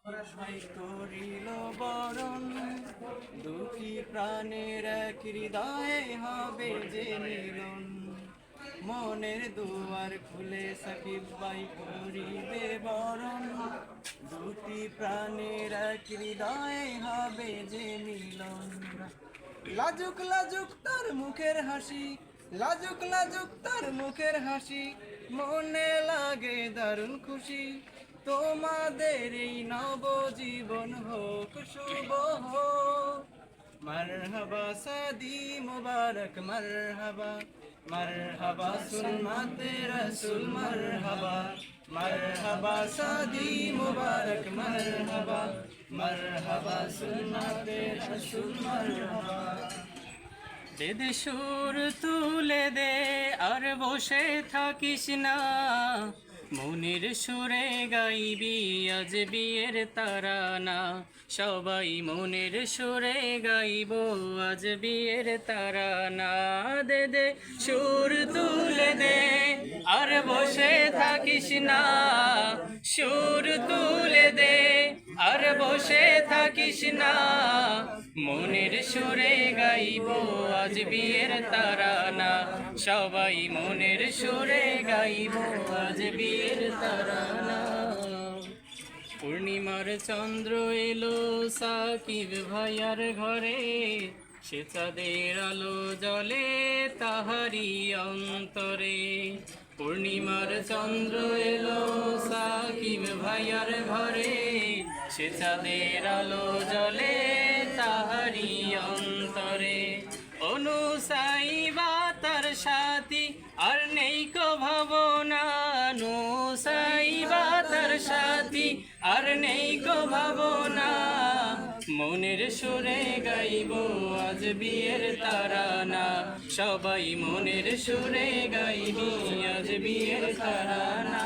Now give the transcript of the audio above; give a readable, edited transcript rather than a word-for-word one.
করিল বরণ দুঃখী প্রাণের এক হৃদয়ে হবে যে মিলন। মনের দুয়ার খুলে সাকিব ভাই করিবে বরণ দুটি প্রাণের এক হৃদয়ে হবে যে মিলন। লাজুক লাজুক তার মুখের হাসি, লাজুক লাজুক তার মুখের হাসি, মনে লাগে দারুণ খুশি। তোমাদের এই নবজীবন হোক শুভ হোক। মারহাবা শাদি মুবারক মারহাবা, মারহাবা সুন্নতে রসুল মারহাবা, মারহাবা শাদি মুবারক মারহাবা, মারহাবা সুন্নতে রসুল মারহাবা। দে দে সুর তুলে দে আর বসে থাকিস না, মনের সুরে গাইবি আজ বিয়ের তারানা। সবাই মনের সুরে গাইব আজ বিয়ের তারানা। দে দে সুর তুলে দে আর বসে থাকিস না, সুর তুলে দে আর বসে থাকিস না, মনের সুরে গাইব আজ বিয়ের তারানা। সবাই মনের সুরে গাইব আজ বিয়ের তারানা। পূর্ণিমার চন্দ্র এলো সাকিব ভাইয়ার ঘরে, সে চাঁদের আলো জ্বলে তাহারি অন্তরে। পূর্ণিমার চন্দ্র এলো সাকিব ভাইয়ার ঘরে, সে চাঁদের আলো জ্বলে তাহারি অন্তরে। অনুসাইবা তার সাথী আর নেই কো ভাবনা, অনুসাইবা তার সাথী আর নেই কো ভাবনা, মনের সুরে গাইব আজ বিয়ের তারানা। সবাই মনের সুরে গাইবি আজ বিয়ের তারানা।